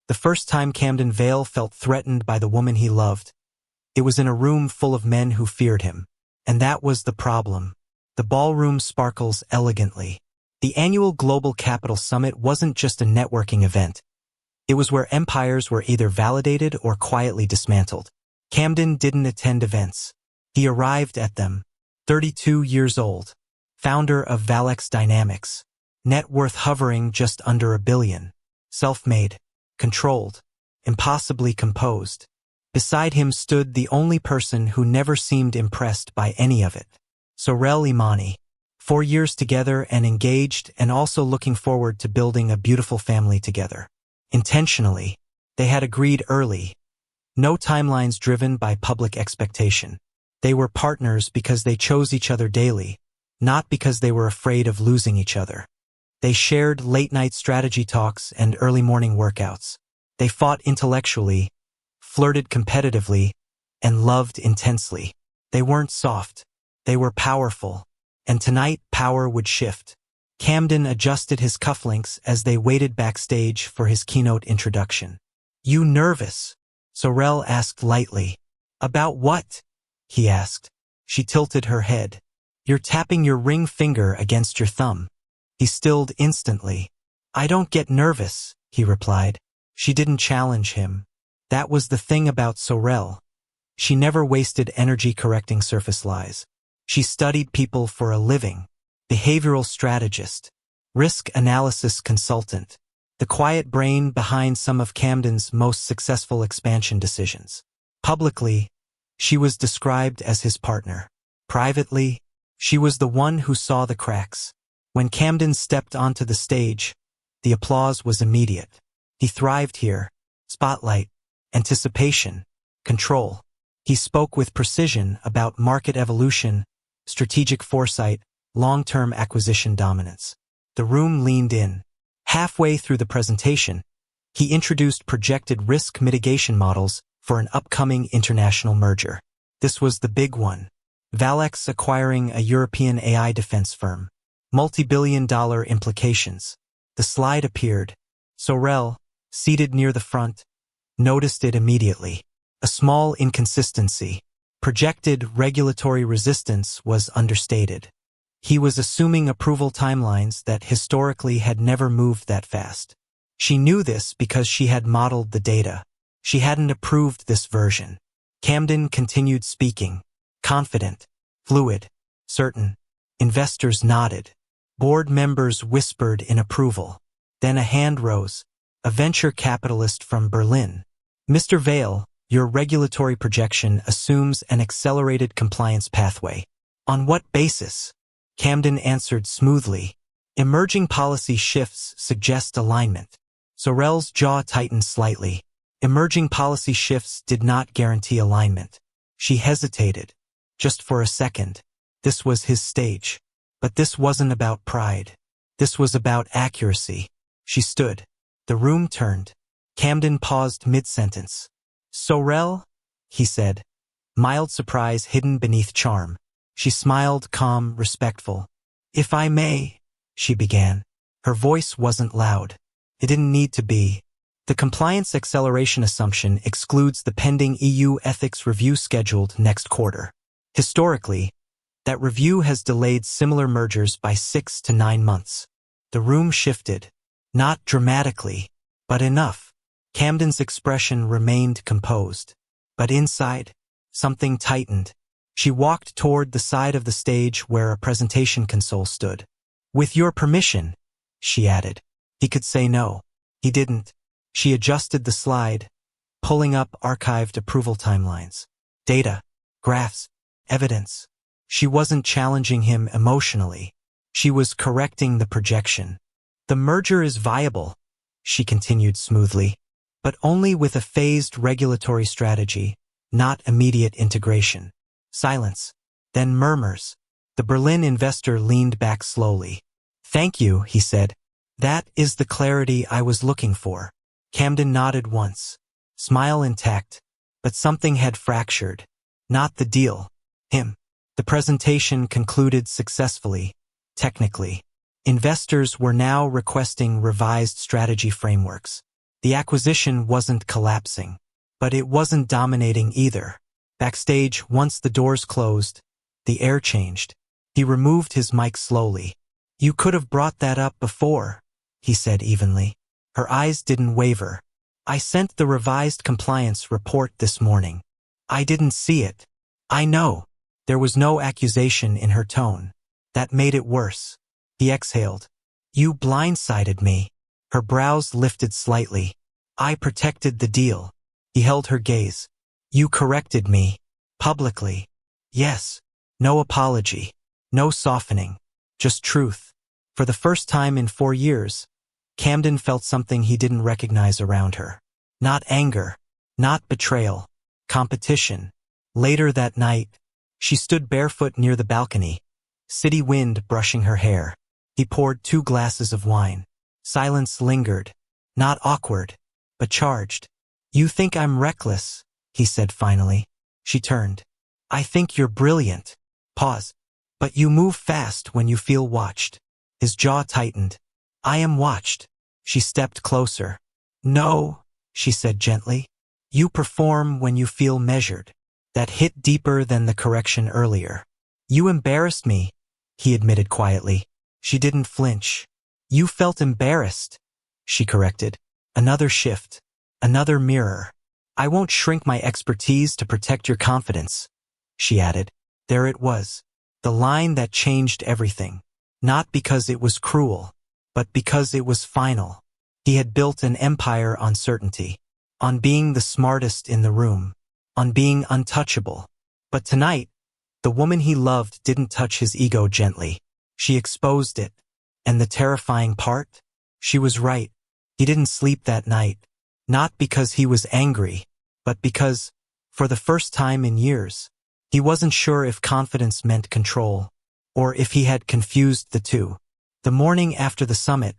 The first time Camden Vale felt threatened by the woman he loved, it was in a room full of men who feared him. And that was the problem. The ballroom sparkles elegantly. The annual Global Capital Summit wasn't just a networking event. It was where empires were either validated or quietly dismantled. Camden didn't attend events. He arrived at them. 32 years old. Founder of Valex Dynamics. Net worth hovering just under $1 billion. Self-made. Controlled. Impossibly composed. Beside him stood the only person who never seemed impressed by any of it. Sorel Imani. 4 years together and engaged, and also looking forward to building a beautiful family together. Intentionally. They had agreed early. No timelines driven by public expectation. They were partners because they chose each other daily, not because they were afraid of losing each other. They shared late-night strategy talks and early morning workouts. They fought intellectually, flirted competitively, and loved intensely. They weren't soft. They were powerful. And tonight, power would shift. Camden adjusted his cufflinks as they waited backstage for his keynote introduction. "You nervous?" Sorel asked lightly. "About what?" he asked. She tilted her head. "You're tapping your ring finger against your thumb." He stilled instantly. "I don't get nervous," he replied. She didn't challenge him. That was the thing about Sorel. She never wasted energy correcting surface lies. She studied people for a living. Behavioral strategist. Risk analysis consultant. The quiet brain behind some of Camden's most successful expansion decisions. Publicly, she was described as his partner. Privately, she was the one who saw the cracks. When Camden stepped onto the stage, the applause was immediate. He thrived here. Spotlight. Anticipation. Control. He spoke with precision about market evolution, strategic foresight, long-term acquisition dominance. The room leaned in. Halfway through the presentation, he introduced projected risk mitigation models for an upcoming international merger. This was the big one. Valex acquiring a European AI defense firm. Multi-billion-dollar implications. The slide appeared. Sorel, seated near the front, noticed it immediately. A small inconsistency. Projected regulatory resistance was understated. He was assuming approval timelines that historically had never moved that fast. She knew this because she had modeled the data. She hadn't approved this version. Camden continued speaking. Confident. Fluid. Certain. Investors nodded. Board members whispered in approval. Then a hand rose. A venture capitalist from Berlin. "Mr. Vale, your regulatory projection assumes an accelerated compliance pathway. On what basis?" Camden answered smoothly. "Emerging policy shifts suggest alignment." Sorel's jaw tightened slightly. Emerging policy shifts did not guarantee alignment. She hesitated. Just for a second. This was his stage. But this wasn't about pride. This was about accuracy. She stood. The room turned. Camden paused mid-sentence. "Sorel?" he said. Mild surprise hidden beneath charm. She smiled, calm, respectful. "If I may," she began. Her voice wasn't loud. It didn't need to be. The compliance acceleration assumption excludes the pending EU ethics review scheduled next quarter. Historically, that review has delayed similar mergers by 6 to 9 months. The room shifted. Not dramatically, but enough. Camden's expression remained composed. But inside, something tightened. She walked toward the side of the stage where a presentation console stood. "With your permission," she added. He could say no. He didn't. She adjusted the slide, pulling up archived approval timelines. Data, graphs, evidence. She wasn't challenging him emotionally. She was correcting the projection. "The merger is viable," she continued smoothly, "but only with a phased regulatory strategy, not immediate integration." Silence. Then murmurs. The Berlin investor leaned back slowly. "Thank you," he said. "That is the clarity I was looking for." Camden nodded once. Smile intact. But something had fractured. Not the deal. Him. The presentation concluded successfully. Technically. Investors were now requesting revised strategy frameworks. The acquisition wasn't collapsing. But it wasn't dominating either. Backstage, once the doors closed, the air changed. He removed his mic slowly. "You could have brought that up before," he said evenly. Her eyes didn't waver. "I sent the revised compliance report this morning. I didn't see it." "I know." There was no accusation in her tone. That made it worse. He exhaled. "You blindsided me." Her brows lifted slightly. "I protected the deal." He held her gaze. "You corrected me. Publicly." "Yes." No apology. No softening. Just truth. For the first time in 4 years, Camden felt something he didn't recognize around her. Not anger. Not betrayal. Competition. Later that night, she stood barefoot near the balcony, city wind brushing her hair. He poured 2 glasses of wine. Silence lingered. Not awkward, but charged. "You think I'm reckless," he said finally. She turned. "I think you're brilliant." Pause. "But you move fast when you feel watched." His jaw tightened. "I am watched." She stepped closer. "No," she said gently. "You perform when you feel measured." That hit deeper than the correction earlier. "You embarrassed me," he admitted quietly. She didn't flinch. "You felt embarrassed," she corrected. Another shift. Another mirror. "I won't shrink my expertise to protect your confidence," she added. There it was. The line that changed everything. Not because it was cruel, but because it was final. He had built an empire on certainty. On being the smartest in the room. On being untouchable. But tonight, the woman he loved didn't touch his ego gently. She exposed it. And the terrifying part? She was right. He didn't sleep that night. Not because he was angry, but because, for the first time in years, he wasn't sure if confidence meant control, or if he had confused the two. The morning after the summit,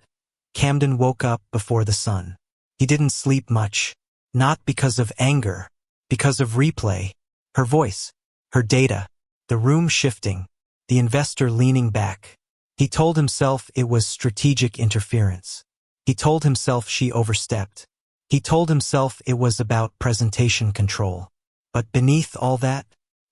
Camden woke up before the sun. He didn't sleep much, not because of anger, because of replay, her voice, her data, the room shifting, the investor leaning back. He told himself it was strategic interference. He told himself she overstepped. He told himself it was about presentation control. But beneath all that,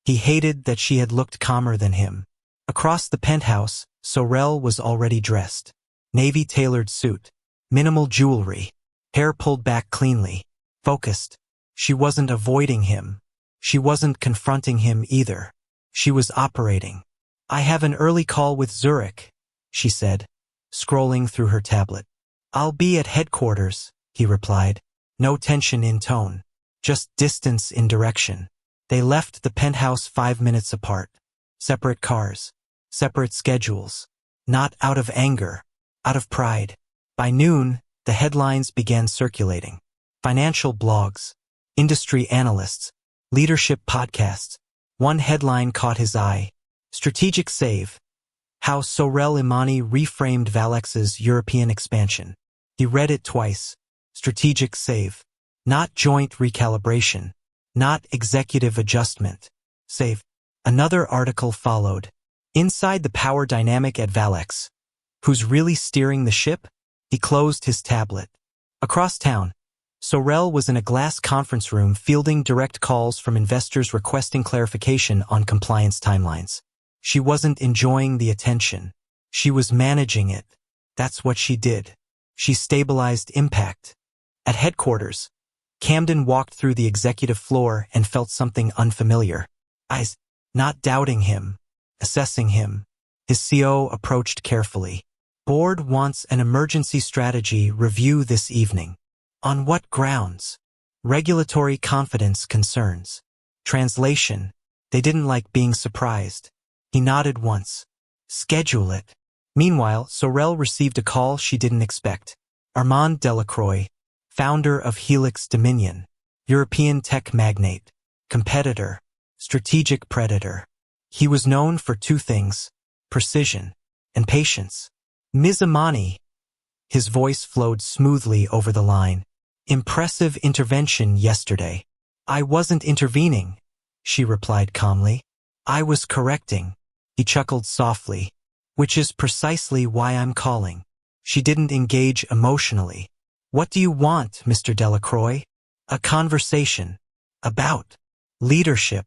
he hated that she had looked calmer than him. Across the penthouse, Sorel was already dressed. Navy-tailored suit, minimal jewelry, hair pulled back cleanly, focused. She wasn't avoiding him. She wasn't confronting him either. She was operating. "I have an early call with Zurich," she said, scrolling through her tablet. "I'll be at headquarters," he replied. No tension in tone, just distance in direction. They left the penthouse 5 minutes apart. Separate cars, separate schedules. Not out of anger, out of pride. By noon, the headlines began circulating. Financial blogs, industry analysts, leadership podcasts. One headline caught his eye. Strategic Save. How Sorel Imani reframed Valex's European expansion. He read it twice. Strategic save. Not joint recalibration. Not executive adjustment. Save. Another article followed. Inside the power dynamic at Valex. Who's really steering the ship? He closed his tablet. Across town, Sorel was in a glass conference room fielding direct calls from investors requesting clarification on compliance timelines. She wasn't enjoying the attention. She was managing it. That's what she did. She stabilized impact. At headquarters, Camden walked through the executive floor and felt something unfamiliar. Eyes, not doubting him, assessing him. His CO approached carefully. "Board wants an emergency strategy review this evening." On what grounds? Regulatory confidence concerns. Translation. They didn't like being surprised. He nodded once. Schedule it. Meanwhile, Sorel received a call she didn't expect. Armand Delacroix, founder of Helix Dominion, European tech magnate, competitor, strategic predator. He was known for 2 things, precision and patience. "Ms. Imani." His voice flowed smoothly over the line. "Impressive intervention yesterday." "I wasn't intervening," she replied calmly. "I was correcting." He chuckled softly. "Which is precisely why I'm calling." She didn't engage emotionally. "What do you want, Mr. Delacroix?" "A conversation. About leadership."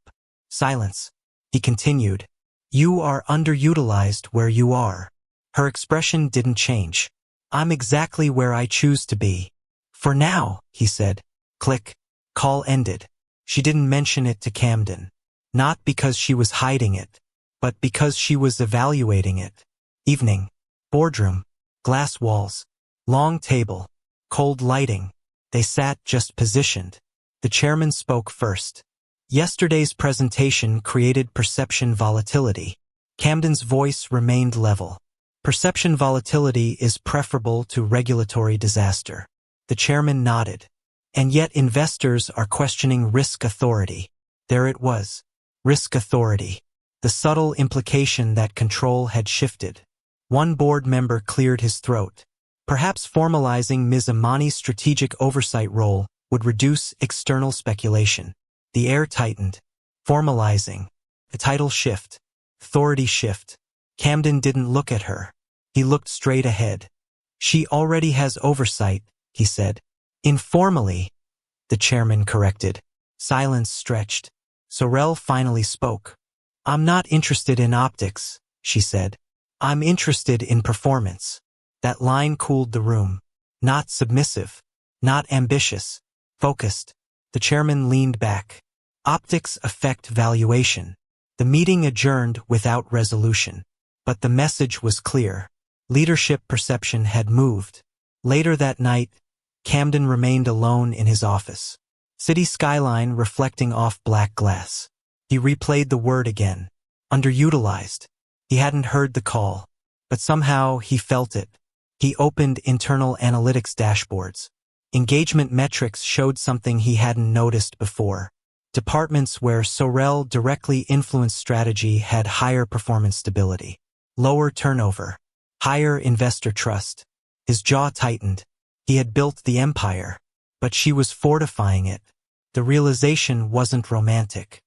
Silence. He continued, "You are underutilized where you are." Her expression didn't change. "I'm exactly where I choose to be. For now," he said. Click. Call ended. She didn't mention it to Camden. Not because she was hiding it, but because she was evaluating it. Evening. Boardroom. Glass walls. Long table. Cold lighting. They sat just positioned. The chairman spoke first. "Yesterday's presentation created perception volatility." Camden's voice remained level. "Perception volatility is preferable to regulatory disaster." The chairman nodded. "And yet investors are questioning risk authority." There it was. Risk authority. The subtle implication that control had shifted. One board member cleared his throat. Perhaps formalizing Ms. Amani's strategic oversight role would reduce external speculation. The air tightened. Formalizing. The title shift. Authority shift. Camden didn't look at her. He looked straight ahead. "She already has oversight," he said. "Informally," the chairman corrected. Silence stretched. Sorel finally spoke. "I'm not interested in optics," she said. "I'm interested in performance." That line cooled the room. Not submissive. Not ambitious. Focused. The chairman leaned back. Optics affect valuation. The meeting adjourned without resolution. But the message was clear. Leadership perception had moved. Later that night, Camden remained alone in his office. City skyline reflecting off black glass. He replayed the word again. Underutilized. He hadn't heard the call, but somehow he felt it. He opened internal analytics dashboards. Engagement metrics showed something he hadn't noticed before. Departments where Sorel directly influenced strategy had higher performance stability, lower turnover, higher investor trust. His jaw tightened. He had built the empire, but she was fortifying it. The realization wasn't romantic.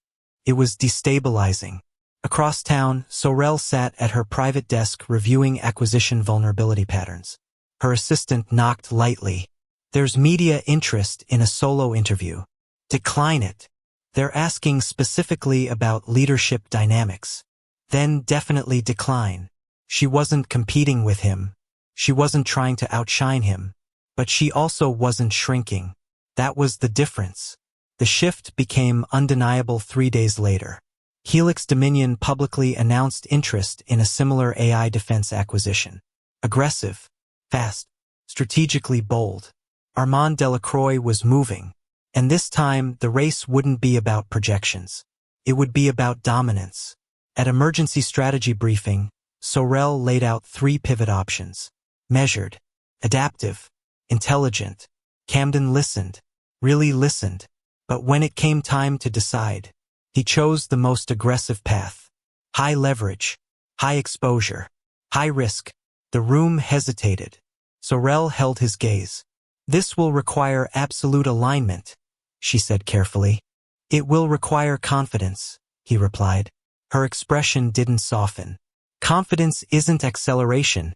It was destabilizing. Across town, Sorel sat at her private desk reviewing acquisition vulnerability patterns. Her assistant knocked lightly. "There's media interest in a solo interview." "Decline it." "They're asking specifically about leadership dynamics." "Then definitely decline." She wasn't competing with him. She wasn't trying to outshine him. But she also wasn't shrinking. That was the difference. The shift became undeniable 3 days later. Helix Dominion publicly announced interest in a similar AI defense acquisition. Aggressive, fast, strategically bold. Armand Delacroix was moving. And this time, the race wouldn't be about projections. It would be about dominance. At emergency strategy briefing, Sorel laid out 3 pivot options. Measured, adaptive, intelligent. Camden listened, really listened. But when it came time to decide, he chose the most aggressive path. High leverage, high exposure, high risk. The room hesitated. Sorel held his gaze. "This will require absolute alignment," she said carefully. "It will require confidence," he replied. Her expression didn't soften. "Confidence isn't acceleration,"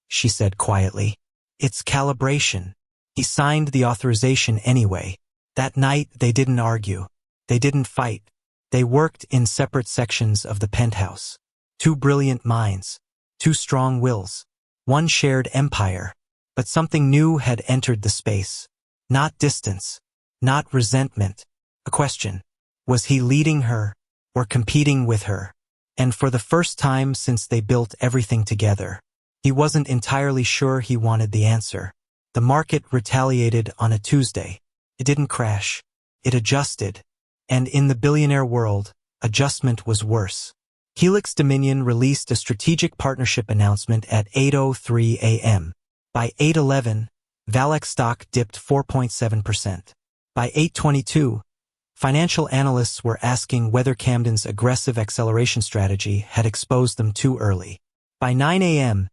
she said quietly. "It's calibration." He signed the authorization anyway. That night they didn't argue. They didn't fight. They worked in separate sections of the penthouse. 2 brilliant minds. 2 strong wills. 1 shared empire. But something new had entered the space. Not distance. Not resentment. A question. Was he leading her or competing with her? And for the first time since they built everything together, he wasn't entirely sure he wanted the answer. The market retaliated on a Tuesday. It didn't crash. It adjusted. And in the billionaire world, adjustment was worse. Helix Dominion released a strategic partnership announcement at 8:03 a.m. By 8:11, Valek stock dipped 4.7%. By 8:22, financial analysts were asking whether Camden's aggressive acceleration strategy had exposed them too early. By 9 a.m.,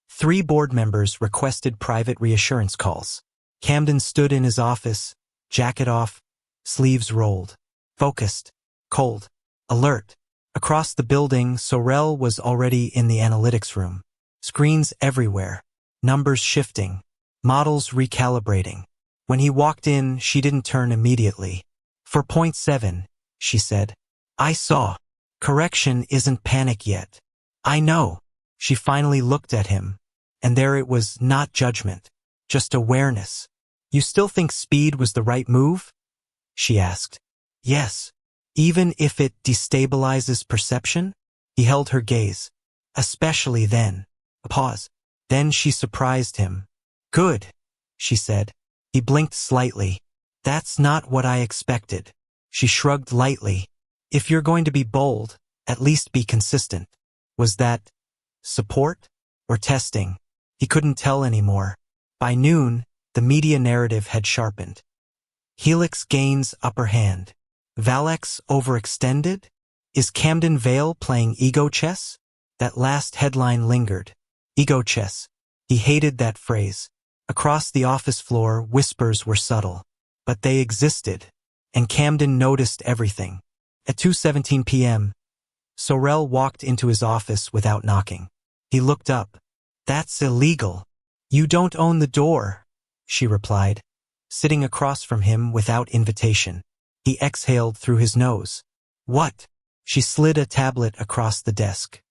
3 board members requested private reassurance calls. Camden stood in his office, jacket off, sleeves rolled. Focused, cold, alert. Across the building, Sorel was already in the analytics room. Screens everywhere, numbers shifting, Models recalibrating. When he walked in, she didn't turn immediately. For point 7, she said. I saw. Correction isn't panic yet. I know. She finally looked at him. And there it was, not judgment. Just awareness. You still think speed was the right move? She asked. Yes. Even if it destabilizes perception? He held her gaze. Especially then. A pause. Then she surprised him. Good, she said. He blinked slightly. That's not what I expected. She shrugged lightly. If you're going to be bold, at least be consistent. Was that support or testing? He couldn't tell anymore. By noon, the media narrative had sharpened. Helix gains upper hand. Valex overextended? Is Camden Vale playing ego chess? That last headline lingered. Ego chess. He hated that phrase. Across the office floor, whispers were subtle. But they existed. And Camden noticed everything. At 2:17 p.m., Sorel walked into his office without knocking. He looked up. That's illegal. You don't own the door, she replied, sitting across from him without invitation. He exhaled through his nose. What? She slid a tablet across the desk.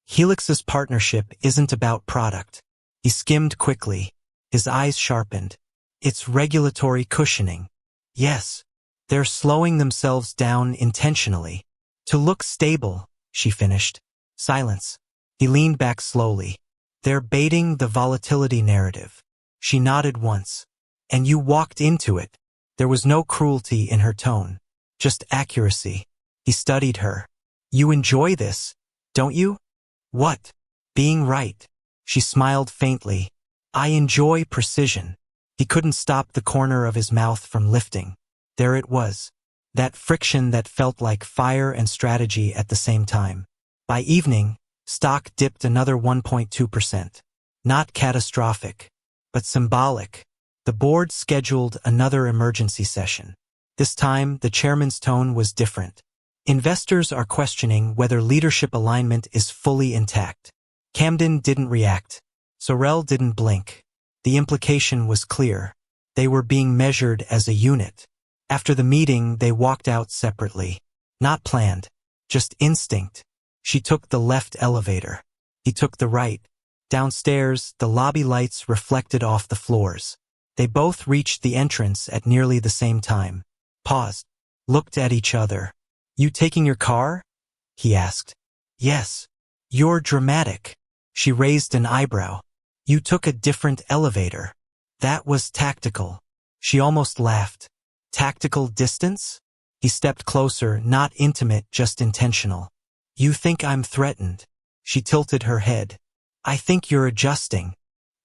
Helix's partnership isn't about product. He skimmed quickly. His eyes sharpened. It's regulatory cushioning. Yes. They're slowing themselves down intentionally. To look stable, she finished. Silence. He leaned back slowly. They're baiting the volatility narrative. She nodded once. And you walked into it. There was no cruelty in her tone. Just accuracy. He studied her. You enjoy this, don't you? What? Being right. She smiled faintly. I enjoy precision. He couldn't stop the corner of his mouth from lifting. There it was. That friction that felt like fire and strategy at the same time. By evening, stock dipped another 1.2%. Not catastrophic, but symbolic. The board scheduled another emergency session. This time, the chairman's tone was different. Investors are questioning whether leadership alignment is fully intact. Camden didn't react. Sorel didn't blink. The implication was clear. They were being measured as a unit. After the meeting, they walked out separately. Not planned. Just instinct. She took the left elevator. He took the right. Downstairs, the lobby lights reflected off the floors. They both reached the entrance at nearly the same time. Paused. Looked at each other. You taking your car? He asked. Yes. You're dramatic. She raised an eyebrow. You took a different elevator. That was tactical. She almost laughed. Tactical distance? He stepped closer, not intimate, just intentional. You think I'm threatened? She tilted her head. I think you're adjusting.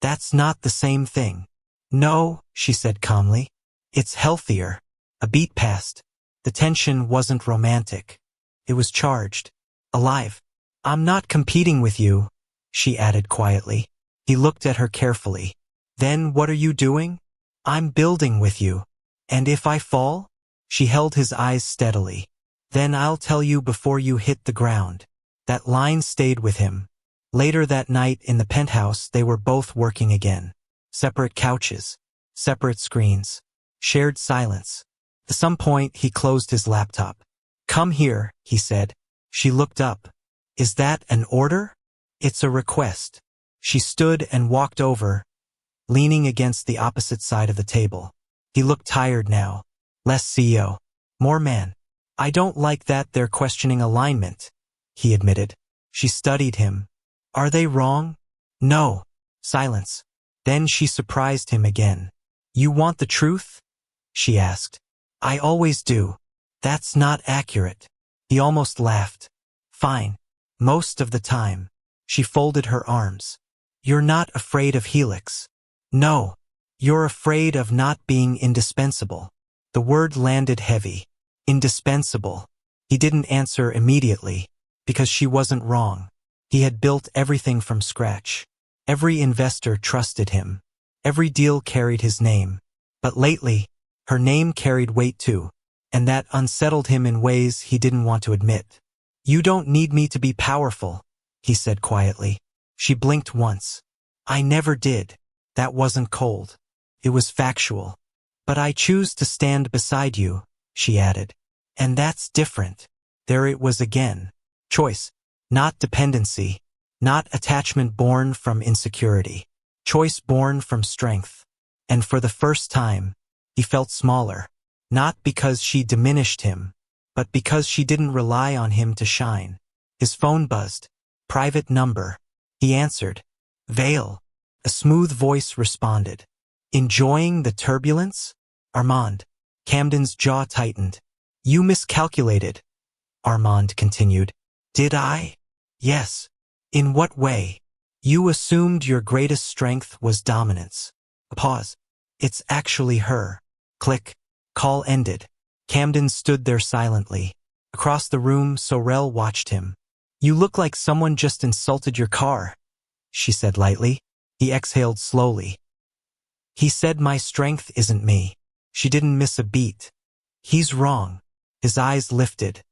That's not the same thing. No, she said calmly. It's healthier. A beat passed. The tension wasn't romantic. It was charged. Alive. I'm not competing with you, she added quietly. He looked at her carefully. Then what are you doing? I'm building with you. And if I fall? She held his eyes steadily. Then I'll tell you before you hit the ground. That line stayed with him. Later that night in the penthouse, they were both working again. Separate couches. Separate screens. Shared silence. At some point, he closed his laptop. Come here, he said. She looked up. Is that an order? It's a request. She stood and walked over, leaning against the opposite side of the table. He looked tired now. Less CEO. More man. I don't like that they're questioning alignment, he admitted. She studied him. Are they wrong? No. Silence. Then she surprised him again. You want the truth? She asked. I always do. That's not accurate. He almost laughed. Fine. Most of the time. She folded her arms. You're not afraid of Helix. No. You're afraid of not being indispensable. The word landed heavy. Indispensable. He didn't answer immediately, because she wasn't wrong. He had built everything from scratch. Every investor trusted him. Every deal carried his name. But lately, her name carried weight too, and that unsettled him in ways he didn't want to admit. You don't need me to be powerful, he said quietly. She blinked once. I never did. That wasn't cold. It was factual. But I choose to stand beside you, she added. And that's different. There it was again. Choice, not dependency, not attachment born from insecurity. Choice born from strength. And for the first time, he felt smaller. Not because she diminished him, but because she didn't rely on him to shine. His phone buzzed. Private number. He answered. Vale. A smooth voice responded. Enjoying the turbulence? Armand. Camden's jaw tightened. You miscalculated. Armand continued. Did I? Yes. In what way? You assumed your greatest strength was dominance. A pause. It's actually her. Click. Call ended. Camden stood there silently. Across the room, Sorel watched him. You look like someone just insulted your car, she said lightly. He exhaled slowly. He said my strength isn't me. She didn't miss a beat. He's wrong. His eyes lifted.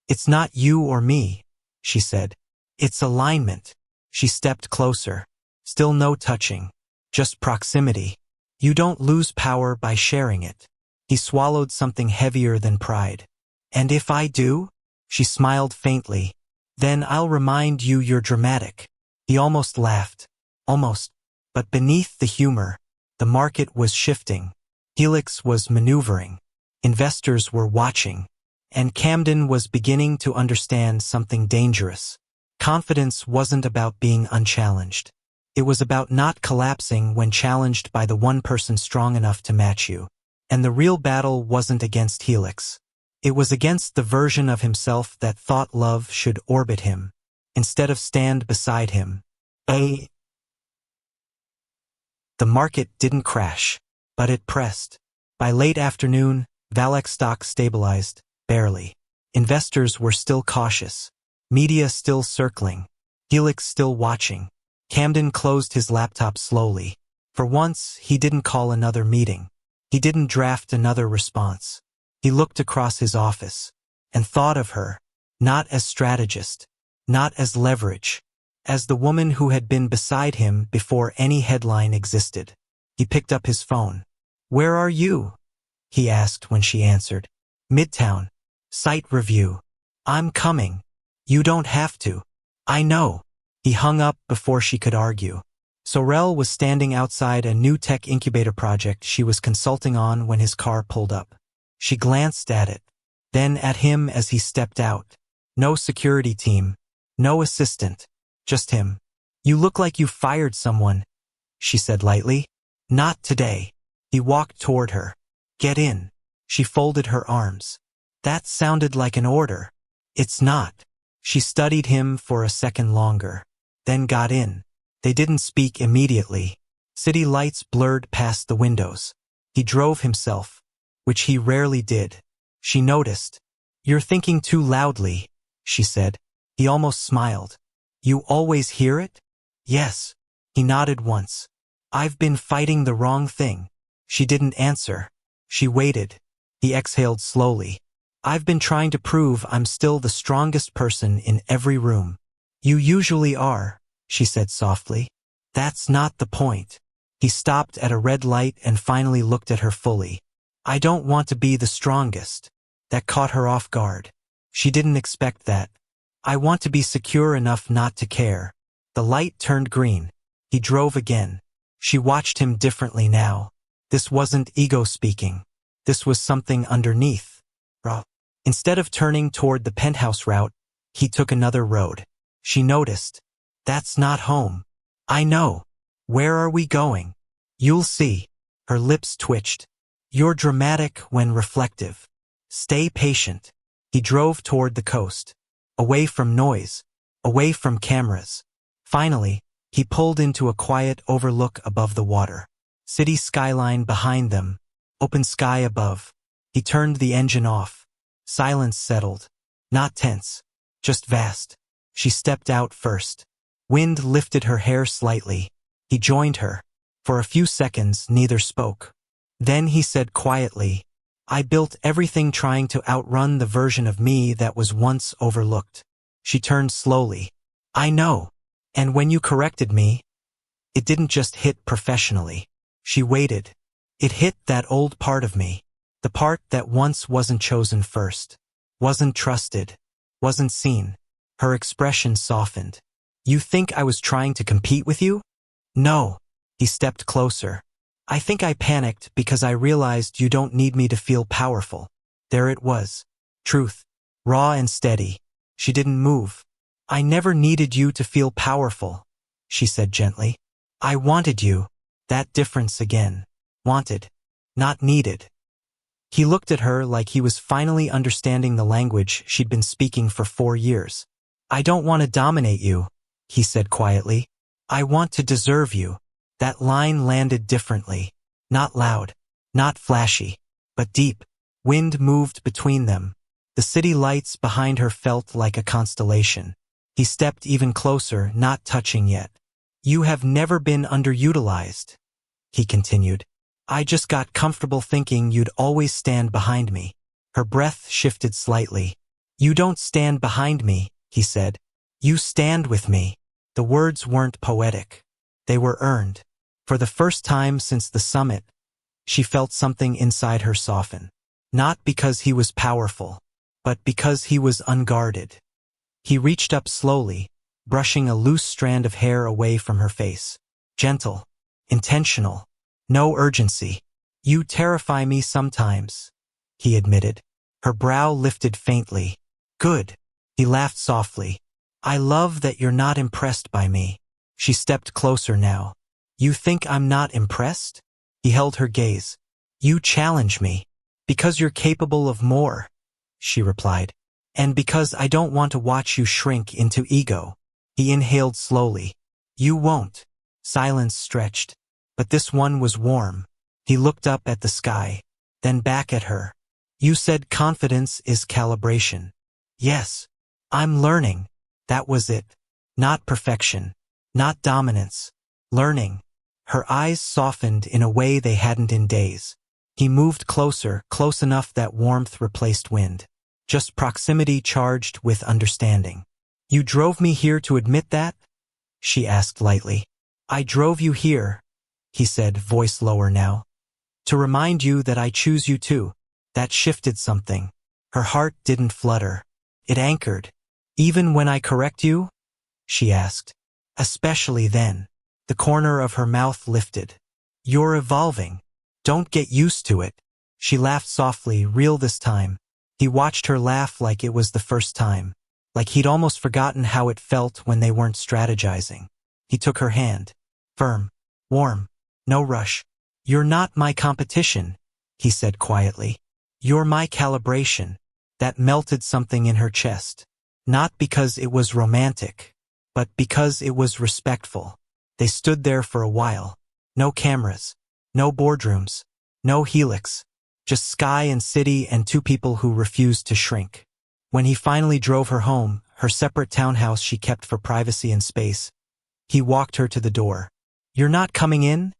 It's not you or me, she said. It's alignment. She stepped closer. Still no touching. Just proximity. You don't lose power by sharing it. He swallowed something heavier than pride. And if I do? She smiled faintly. Then I'll remind you you're dramatic. He almost laughed. Almost. But beneath the humor, the market was shifting. Helix was maneuvering. Investors were watching. And Camden was beginning to understand something dangerous. Confidence wasn't about being unchallenged. It was about not collapsing when challenged by the one person strong enough to match you. And the real battle wasn't against Helix. It was against the version of himself that thought love should orbit him, instead of stand beside him. The market didn't crash, but it pressed. By late afternoon, Valex stock stabilized, barely. Investors were still cautious. Media still circling. Helix still watching. Camden closed his laptop slowly. For once, he didn't call another meeting. He didn't draft another response. He looked across his office and thought of her, not as strategist, not as leverage, as the woman who had been beside him before any headline existed. He picked up his phone. Where are you? He asked when she answered. Midtown. Site review. I'm coming. You don't have to. I know. He hung up before she could argue. Sorel was standing outside a new tech incubator project she was consulting on when his car pulled up. She glanced at it, then at him as he stepped out. No security team, no assistant, just him. You look like you fired someone, she said lightly. Not today. He walked toward her. Get in. She folded her arms. That sounded like an order. It's not. She studied him for a second longer, then got in. They didn't speak immediately. City lights blurred past the windows. He drove himself, which he rarely did. She noticed. You're thinking too loudly, she said. He almost smiled. You always hear it? Yes. He nodded once. I've been fighting the wrong thing. She didn't answer. She waited. He exhaled slowly. I've been trying to prove I'm still the strongest person in every room. You usually are, she said softly. That's not the point. He stopped at a red light and finally looked at her fully. I don't want to be the strongest. That caught her off guard. She didn't expect that. I want to be secure enough not to care. The light turned green. He drove again. She watched him differently now. This wasn't ego speaking. This was something underneath. Instead of turning toward the penthouse route, he took another road. She noticed. That's not home. I know. Where are we going? You'll see. Her lips twitched. You're dramatic when reflective. Stay patient. He drove toward the coast. Away from noise. Away from cameras. Finally, he pulled into a quiet overlook above the water. City skyline behind them. Open sky above. He turned the engine off. Silence settled. Not tense. Just vast. She stepped out first. Wind lifted her hair slightly. He joined her. For a few seconds, neither spoke. Then he said quietly, I built everything trying to outrun the version of me that was once overlooked. She turned slowly. I know. And when you corrected me, it didn't just hit professionally. She waited. It hit that old part of me. The part that once wasn't chosen first. Wasn't trusted. Wasn't seen. Her expression softened. You think I was trying to compete with you? No. He stepped closer. I think I panicked because I realized you don't need me to feel powerful. There it was. Truth. Raw and steady. She didn't move. I never needed you to feel powerful, she said gently. I wanted you. That difference again. Wanted. Not needed. He looked at her like he was finally understanding the language she'd been speaking for 4 years. I don't want to dominate you, he said quietly. I want to deserve you. That line landed differently. Not loud. Not flashy. But deep. Wind moved between them. The city lights behind her felt like a constellation. He stepped even closer, not touching yet. You have never been underutilized, he continued. I just got comfortable thinking you'd always stand behind me. Her breath shifted slightly. You don't stand behind me, he said. You stand with me. The words weren't poetic. They were earned. For the first time since the summit, she felt something inside her soften. Not because he was powerful, but because he was unguarded. He reached up slowly, brushing a loose strand of hair away from her face. Gentle. Intentional. No urgency. You terrify me sometimes, he admitted. Her brow lifted faintly. Good. He laughed softly. I love that you're not impressed by me. She stepped closer now. You think I'm not impressed? He held her gaze. You challenge me. Because you're capable of more, she replied. And because I don't want to watch you shrink into ego. He inhaled slowly. You won't. Silence stretched. But this one was warm. He looked up at the sky, then back at her. You said confidence is calibration. Yes. I'm learning. That was it. Not perfection. Not dominance. Learning. Her eyes softened in a way they hadn't in days. He moved closer, close enough that warmth replaced wind. Just proximity charged with understanding. You drove me here to admit that? She asked lightly. I drove you here, he said, voice lower now. To remind you that I choose you too. That shifted something. Her heart didn't flutter. It anchored. Even when I correct you? She asked. Especially then. The corner of her mouth lifted. You're evolving. Don't get used to it. She laughed softly, real this time. He watched her laugh like it was the first time. Like he'd almost forgotten how it felt when they weren't strategizing. He took her hand. Firm. Warm. No rush. You're not my competition, he said quietly. You're my calibration. That melted something in her chest. Not because it was romantic, but because it was respectful. They stood there for a while. No cameras. No boardrooms. No helix. Just sky and city and two people who refused to shrink. When he finally drove her home, her separate townhouse she kept for privacy and space, he walked her to the door. You're not coming in?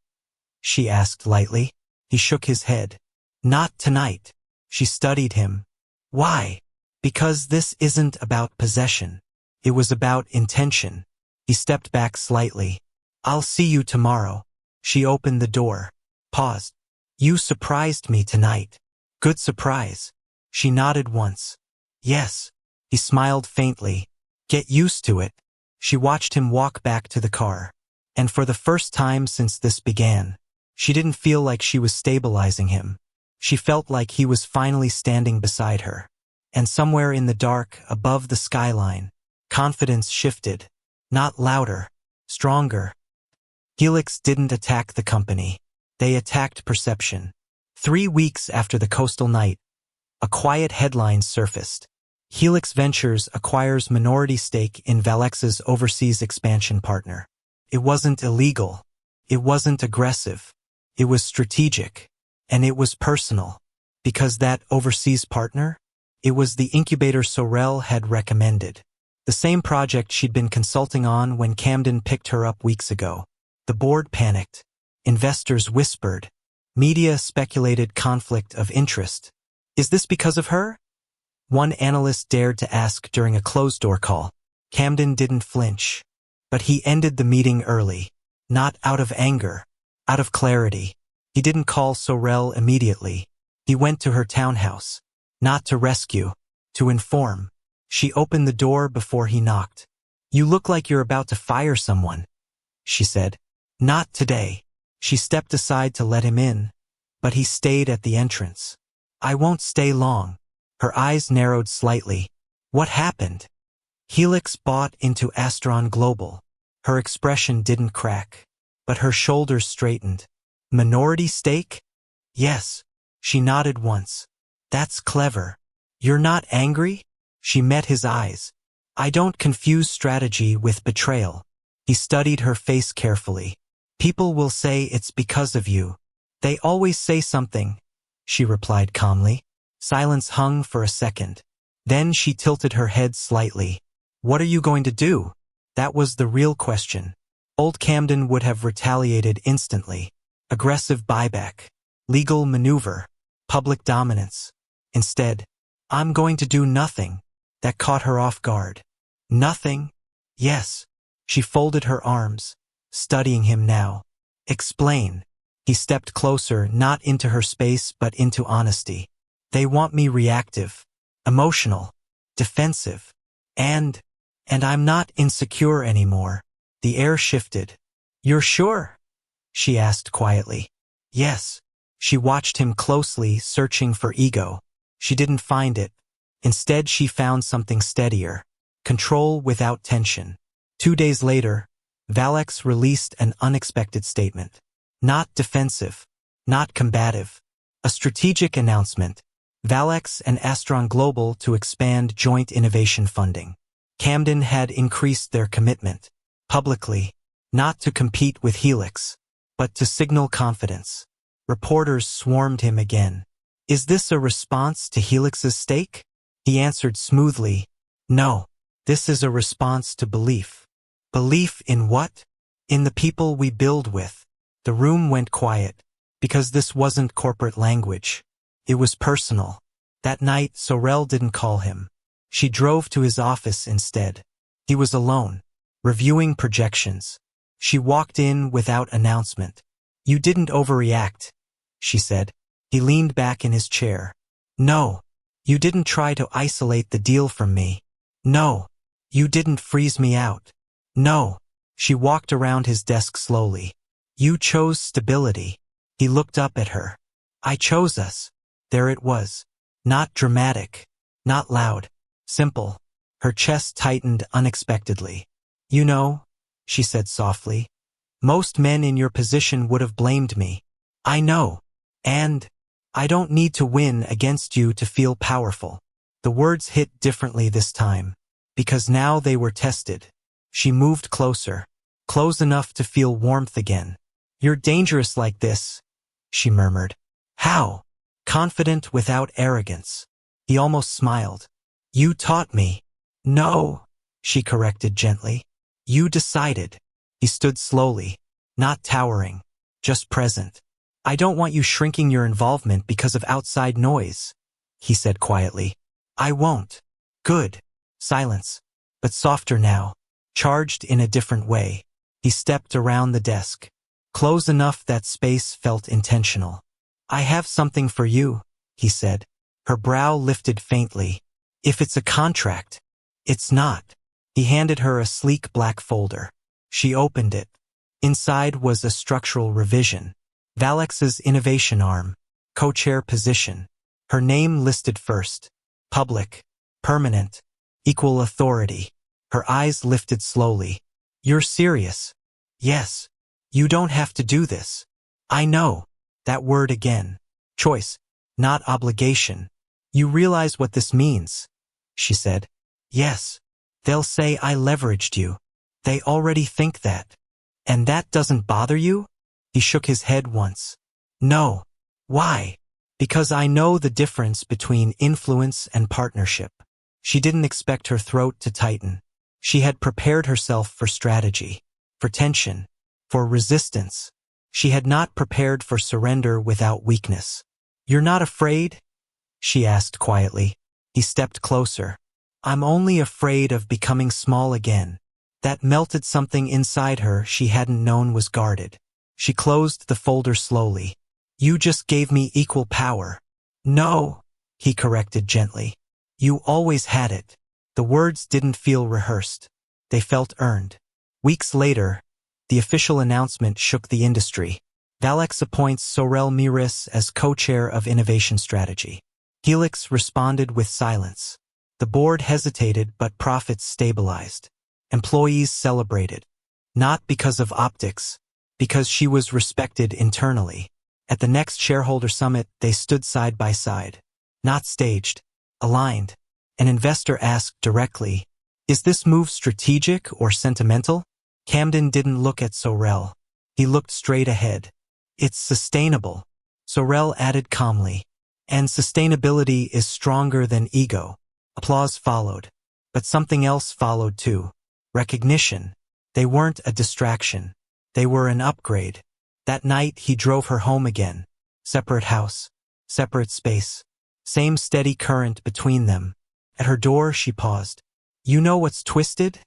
She asked lightly. He shook his head. Not tonight. She studied him. Why? Because this isn't about possession. It was about intention. He stepped back slightly. I'll see you tomorrow. She opened the door. Paused. You surprised me tonight. Good surprise. She nodded once. Yes. He smiled faintly. Get used to it. She watched him walk back to the car. And for the first time since this began, she didn't feel like she was stabilizing him. She felt like he was finally standing beside her. And somewhere in the dark, above the skyline, confidence shifted. Not louder. Stronger. Helix didn't attack the company. They attacked perception. 3 weeks after the coastal night, a quiet headline surfaced. Helix Ventures acquires minority stake in Valex's overseas expansion partner. It wasn't illegal. It wasn't aggressive. It was strategic. And it was personal. Because that overseas partner? It was the incubator Sorel had recommended. The same project she'd been consulting on when Camden picked her up weeks ago. The board panicked. Investors whispered. Media speculated conflict of interest. Is this because of her? One analyst dared to ask during a closed-door call. Camden didn't flinch. But he ended the meeting early. Not out of anger. Out of clarity. He didn't call Sorel immediately. He went to her townhouse. Not to rescue, to inform. She opened the door before he knocked. "You look like you're about to fire someone," she said. "Not today." She stepped aside to let him in, but he stayed at the entrance. "I won't stay long." Her eyes narrowed slightly. "What happened?" "Helix bought into Astron Global." Her expression didn't crack, but her shoulders straightened. "Minority stake?" "Yes." She nodded once. "That's clever. You're not angry?" She met his eyes. "I don't confuse strategy with betrayal." He studied her face carefully. "People will say it's because of you. They always say something," she replied calmly. Silence hung for a second. Then she tilted her head slightly. "What are you going to do?" That was the real question. Old Camden would have retaliated instantly. Aggressive buyback. Legal maneuver. Public dominance. Instead, "I'm going to do nothing." That caught her off guard. "Nothing?" "Yes." She folded her arms, studying him now. "Explain." He stepped closer, not into her space but into honesty. "They want me reactive, emotional, defensive. And I'm not insecure anymore." The air shifted. "You're sure?" she asked quietly. "Yes." She watched him closely, searching for ego. She didn't find it. Instead, she found something steadier. Control without tension. 2 days later, Valex released an unexpected statement. Not defensive. Not combative. A strategic announcement. Valex and Astron Global to expand joint innovation funding. Camden had increased their commitment. Publicly. Not to compete with Helix, but to signal confidence. Reporters swarmed him again. "Is this a response to Helix's stake?" He answered smoothly, "No. This is a response to belief." "Belief in what?" "In the people we build with." The room went quiet, because this wasn't corporate language. It was personal. That night, Sorel didn't call him. She drove to his office instead. He was alone, reviewing projections. She walked in without announcement. "You didn't overreact," she said. He leaned back in his chair. "No. You didn't try to isolate the deal from me. No. You didn't freeze me out. No." She walked around his desk slowly. "You chose stability." He looked up at her. "I chose us." There it was. Not dramatic. Not loud. Simple. Her chest tightened unexpectedly. "You know," she said softly, "most men in your position would have blamed me. I know. And I don't need to win against you to feel powerful." The words hit differently this time, because now they were tested. She moved closer, close enough to feel warmth again. "You're dangerous like this," she murmured. "How?" "Confident without arrogance." He almost smiled. "You taught me." "No," she corrected gently. "You decided." He stood slowly, not towering, just present. "I don't want you shrinking your involvement because of outside noise," he said quietly. "I won't." "Good." Silence, but softer now, charged in a different way. He stepped around the desk, close enough that space felt intentional. "I have something for you," he said. Her brow lifted faintly. "If it's a contract." "It's not." He handed her a sleek black folder. She opened it. Inside was a structural revision. Valex's innovation arm. Co-chair position. Her name listed first. Public. Permanent. Equal authority. Her eyes lifted slowly. "You're serious?" "Yes." "You don't have to do this." "I know." That word again. Choice, not obligation. "You realize what this means?" she said. "Yes." "They'll say I leveraged you." "They already think that." "And that doesn't bother you?" He shook his head once. "No." "Why?" "Because I know the difference between influence and partnership." She didn't expect her throat to tighten. She had prepared herself for strategy, for tension, for resistance. She had not prepared for surrender without weakness. "You're not afraid?" she asked quietly. He stepped closer. "I'm only afraid of becoming small again." That melted something inside her she hadn't known was guarded. She closed the folder slowly. You just gave me equal power. No, he corrected gently. You always had it. The words didn't feel rehearsed. They felt earned. Weeks later, the official announcement shook the industry. Valex appoints Sorel Miris as co-chair of Innovation Strategy. Helix responded with silence. The board hesitated, but profits stabilized. Employees celebrated. Not because of optics, because she was respected internally. At the next shareholder summit, they stood side by side. Not staged, aligned. An investor asked directly, "Is this move strategic or sentimental?" Camden didn't look at Sorel. He looked straight ahead. "It's sustainable," Sorel added calmly. "And sustainability is stronger than ego." Applause followed. But something else followed too. Recognition. They weren't a distraction. They were an upgrade. That night he drove her home again. Separate house. Separate space. Same steady current between them. At her door she paused. "You know what's twisted?"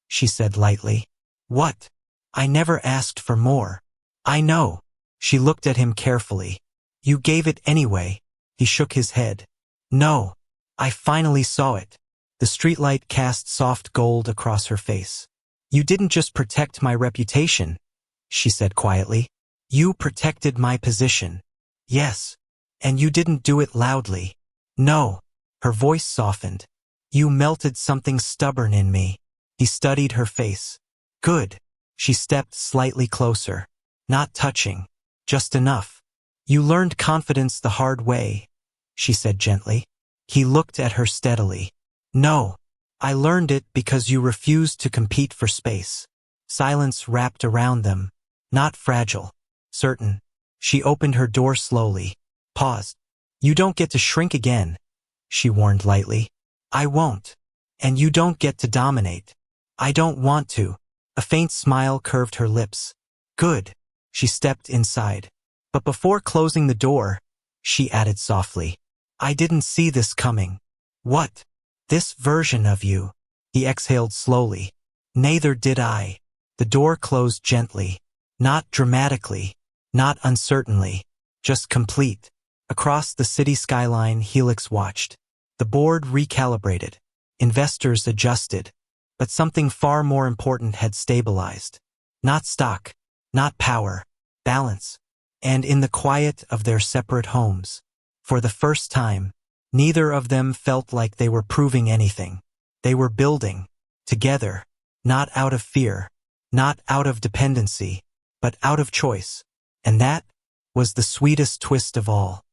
she said lightly. "What?" "I never asked for more." "I know." She looked at him carefully. "You gave it anyway." He shook his head. "No. I finally saw it." The streetlight cast soft gold across her face. "You didn't just protect my reputation," she said quietly. "You protected my position." "Yes. And you didn't do it loudly." "No." Her voice softened. "You melted something stubborn in me." He studied her face. "Good." She stepped slightly closer. "Not touching. Just enough." "You learned confidence the hard way," she said gently. He looked at her steadily. "No. I learned it because you refused to compete for space." Silence wrapped around them. Not fragile. Certain. She opened her door slowly. Paused. "You don't get to shrink again," she warned lightly. "I won't. And you don't get to dominate." "I don't want to." A faint smile curved her lips. "Good." She stepped inside. But before closing the door, she added softly, "I didn't see this coming." "What?" "This version of you." He exhaled slowly. "Neither did I." The door closed gently. Not dramatically. Not uncertainly. Just complete. Across the city skyline, Helix watched. The board recalibrated. Investors adjusted. But something far more important had stabilized. Not stock. Not power. Balance. And in the quiet of their separate homes, for the first time, neither of them felt like they were proving anything. They were building. Together. Not out of fear. Not out of dependency. But out of choice. And that was the sweetest twist of all.